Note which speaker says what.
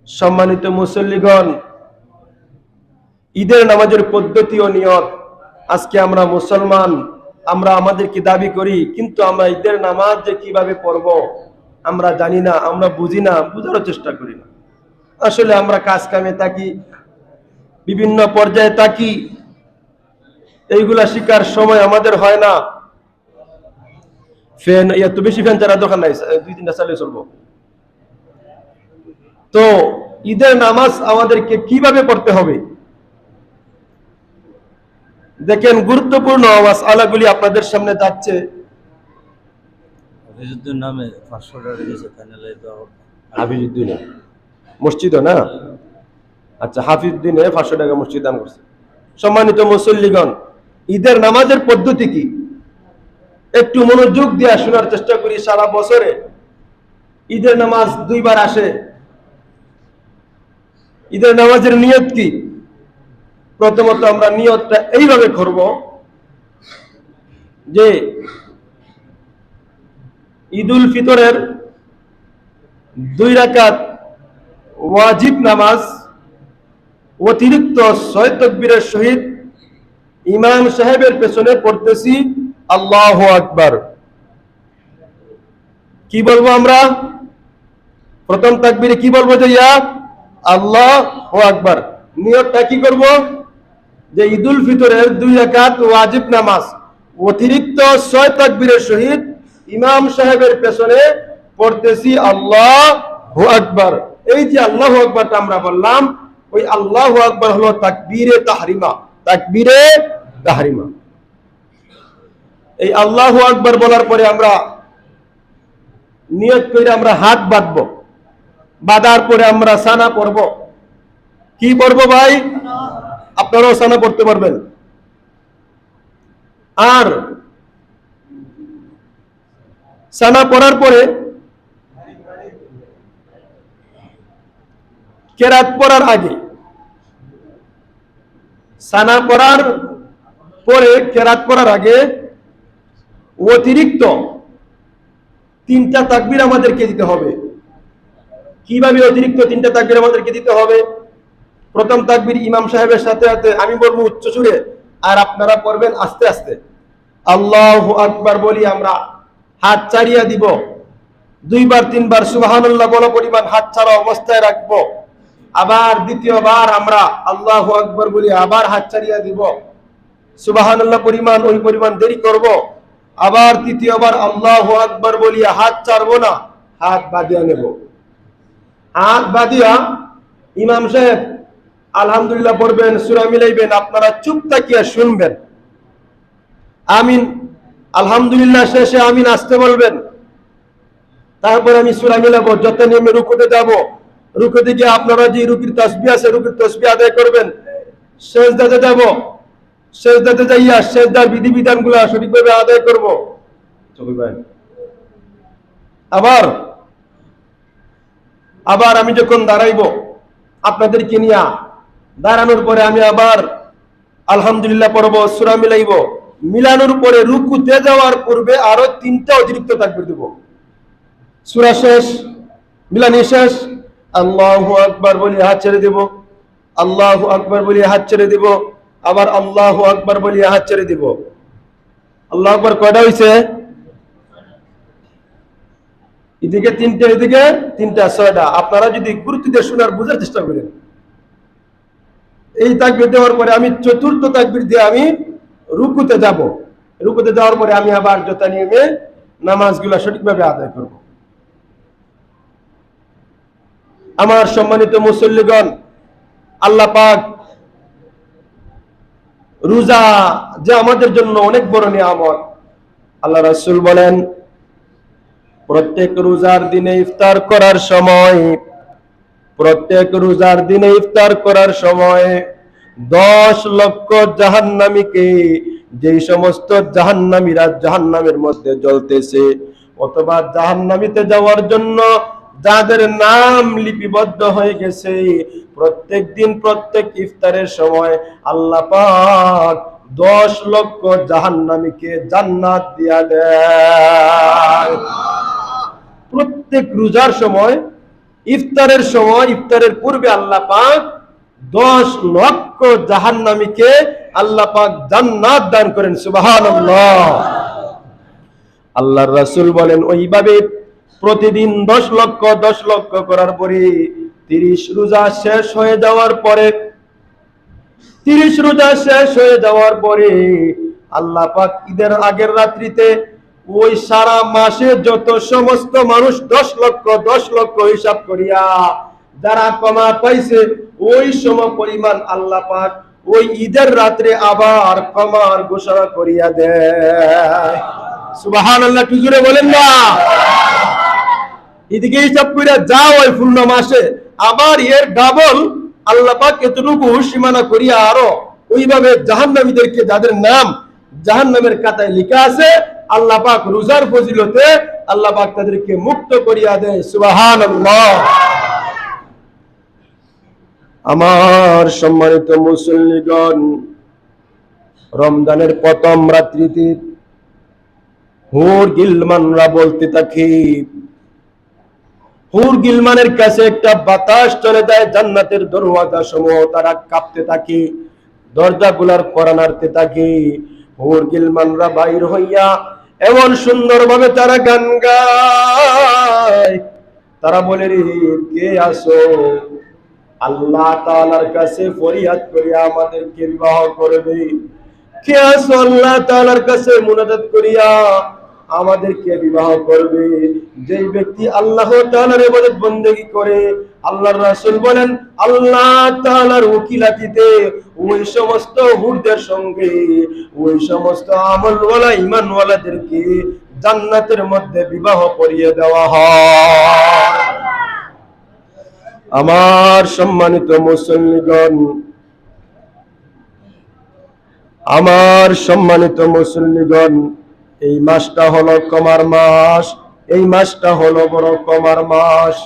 Speaker 1: সম্মানিত মুসল্লিগণ, ঈদের নামাজের পদ্ধতি ও নিয়ত। আজকে আমরা মুসলমান, আমরা আমাদেরকে দাবি করি, কিন্তু আমরা ঈদের নামাজ যে কিভাবে পড়ব আমরা জানি না, আমরা বুঝি না, বুঝারও চেষ্টা করি না। আসলে আমরা কাজ কামে থাকি, বিভিন্ন পর্যায়ে থাকি, এইগুলা শিকার সময় আমাদের হয় না। ফ্যান এত বেশি ফ্যান চালার দরকার নাই, 2-3টা চালিয়ে চলবো। তো ঈদের নামাজ আমাদেরকে কিভাবে পড়তে হবে দেখেন, গুরুত্বপূর্ণ মাসআলাগুলি আপনাদের সামনে যাচ্ছে।
Speaker 2: হাফিজউদ্দিন নামে 500 টাকা দিয়েছে ফাইনালে দাও।
Speaker 1: হাফিজউদ্দিন মসজিদ না? আচ্ছা, হাফিজউদ্দিনে 500 টাকা মসজিদ দান করছে। সম্মানিত মুসল্লিগণ, ঈদের নামাজের পদ্ধতি কি একটু মনোযোগ দিয়ে শোনার চেষ্টা করি। সারা বছরে ঈদের নামাজ 2বার আসে। ঈদের নামাজের নিয়ত কি? প্রথমত আমরা নিয়তটা এইভাবে করব যে ঈদুল ফিতরের 2 রাকাত ওয়াজিব নামাজ অতিরিক্ত 6 তাকবীরের সহিত ইমাম সাহেবের পেছনে পড়তেছি আল্লাহু আকবার। কি বলবো আমরা? প্রথম তাকবীরে কি বলবো? যে ইয়া আল্লাহু আকবার। নিয়তটা কি করব? যে ঈদুল ফিতরের 2 রাকাত ওয়াজিব নামাজ অতিরিক্ত 6 তাকবীরের সহিত ইমাম সাহেবের পেছনে পড়তেছি আল্লাহু আকবার। এই যে আল্লাহু আকবারটা আমরা বললাম, ওই আল্লাহু আকবার হলো তাকবীরে তাহরিমা। তাকবীরে তাহরিমা। এই আল্লাহু আকবার বলার পরে আমরা নিয়ত করে আমরা হাত বাঁধবো। বাঁধার পরে আমরা সানা পড়ব। কি পড়বো ভাই? আপনারাও সানা পড়তে পারবেন। আর সানা পড়ার পরে কেরাত পড়ার আগে, সানা পড়ার পরে কেরাত পড়ার আগে অতিরিক্ত 3টা তাকবীর আমাদেরকে দিতে হবে। কিভাবে অতিরিক্ত 3টা তাকবীর আমাদেরকে দিতে হবে? প্রথম তাকবীর ইমাম সাহেবের সাথে সাথে আমি বলবো উচ্চ সুরে, আর আপনারা পড়বেন আস্তে আস্তে। আল্লাহু আকবার বলি আমরা হাত ছাড়িয়ে দিব। 2বার 3বার সুবহানাল্লাহ বলা পরিমাণ হাত ছাড়া অবস্থায় রাখবো। আবার দ্বিতীয়বার আমরা আল্লাহু আকবার বলি আবার হাত ছাড়িয়ে দিব। সুবহানাল্লাহ পরিমাণ ওই পরিমাণ দেরি করব। আবার তৃতীয়বার আল্লাহু আকবার বলি হাত ছাড়বো না, হাত বাঁধিয়ে নেব। হাত বাঁধিয়া ইমাম সাহেব আলহামদুলিল্লাহ পড়বেন, সূরা মিলাইবেন, আপনারা চুপ থাকিয়া শুনবেন। আমিন আলহামদুলিল্লাহ শেষে আমিন আসতে বলবেন। তারপর আমি সূরা মিলাবো। যত নেমে রুকুতে যাব, রুকুতে গিয়ে আপনারা যে রুকুর তাসবিহ আছে রুকুর তাসবিহ আদায় করবেন। সেজদাতে যাব, সেজদাতে যাইয়া সেজদার বিধিবিধানগুলো সঠিকভাবে আদায় করব। আবার আবার আমি যখন দাঁড়াইব আপনাদেরকে নিয়া, দাঁড়ানোর পরে আমি আবার আলহামদুলিল্লাহ পড়ব, সূরা মিলাইব। মিলানোর পরে রুকুতে যাওয়ার পূর্বে আরো 3টা অতিরিক্ত তাকবীর দেব। সূরা শেষ, মিলানি শেষ, আল্লাহু আকবার বলি হাত ছেড়ে দেব। আল্লাহু আকবার বলি হাত ছেড়ে দেব। আবার আল্লাহু আকবার বলি হাত ছেড়ে দেব। আল্লাহু আকবার কয়টা হইছে? এদিকে 3টা, এদিকে 3টা, 6টা। আপনারা যদি গুরুত্ব দিয়ে শোনার বোঝার চেষ্টা করেন। এই তাকবীর দেওয়ার পরে আমি 4র্থ তাকবীর দিয়ে আমি রুকুতে যাব। রুকুতে যাওয়ার পরে আমি আবার যথা নিয়মে নামাজগুলো সঠিকভাবে আদায় করব। আমার সম্মানিত মুসল্লিগণ, আল্লাহ পাক রোজা যে আমাদের জন্য অনেক বড় নিয়ামত। আল্লাহ রাসূল বলেন, প্রত্যেক রোজার দিনে ইফতার করার সময়, প্রত্যেক রোজার দিনে ইফতার করার সময় 10 লক্ষ জাহান্নামীকে, যেই সমস্ত জাহান্নামীরা জাহান্নামের মধ্যে জ্বলতেছে অথবা জাহান্নামীতে যাওয়ার জন্য যাদের নাম লিপিবদ্ধ হয়ে গেছে, প্রত্যেক দিন প্রত্যেক ইফতারের সময় আল্লাহ পাক 10 লক্ষ জাহান্নামীকে জান্নাত দিয়া দেয়। প্রত্যেক রোজার সময় ইফতারের সময়, ইফতারের পূর্বে আল্লাহ পাক 10 লক্ষ জাহান্নামীকে আল্লাহ পাক জান্নাত দান করেন। সুবহানাল্লাহ। আল্লাহর রাসূল বলেন ওইভাবে প্রতিদিন 10 লক্ষ করার পরে 30 রোজা শেষ হয়ে যাওয়ার পরে 30 রোজা শেষ হয়ে যাওয়ার পরে আল্লাহ পাক ঈদের আগের রাত্রিতে ওই সারা মাসে যত সমস্ত মানুষ 10 লক্ষ হিসাব করিয়া যারা ক্ষমা পাইছে ওই সম পরিমাণ আল্লাহ পাক ওই ঈদের রাত্রে আবার ক্ষমার ঘোষণা করিয়া দেয়। সুবহানাল্লাহ, কি জোরে বলেন না। এদিকে হিসাব করিয়া যাও ওই পূর্ণ মাসে আবার এর ডাবল আল্লাহ পাক এতটুকু সীমানা করিয়া আরো ওইভাবে জাহান্নামীদেরকে, যাদের নাম জাহান্নামের খাতায় লেখা আছে, আল্লাহ পাক রোজার ফজিলতে আল্লাহ পাক তাদেরকে মুক্ত করিয়া দেয়। সুবহানাল্লাহ। আমার সম্মানিত মুসল্লিগণ, রমজানের প্রথম রাত্রিতে হুর গিলমানরা বলতে থাকে, হুর গিলমানের কাছে একটা বাতাস চলে যায়, জান্নাতের দরওয়াজা সমূহ তারা কাঁপতে থাকে, দরজাগুলার কড়া নাড়তে থাকে। হুর গিলমানরা বাইর হইয়া এমন সুন্দরভাবে তারা গান গায়, তারা বলে রে কে আসো, আল্লাহ তাআলার কাছে ফরিয়াদ করিয়া আমাদেরকে বিবাহ করবে। কে আসো আল্লাহ তাআলার কাছে মুনাজাত করিয়া আমাদেরকে বিবাহ করবে। যেই ব্যক্তি আল্লাহ তাআলার ইবাদত বندگی করে, আল্লাহর রাসূল বলেন আল্লাহ তাআলার উকিলাতিতে ওই সমস্ত হুরদের সঙ্গে ওই সমস্ত আমলওয়ালা ঈমানওয়ালাদেরকে জান্নাতের মধ্যে বিবাহ করিয়ে দেওয়া হয়। আমার সম্মানিত মুসল্লিগণ, আমার সম্মানিত মুসল্লিগণ, এই মাসটা হলো ক্ষমার মাস, এই মাসটা হলো বড় ক্ষমার মাস।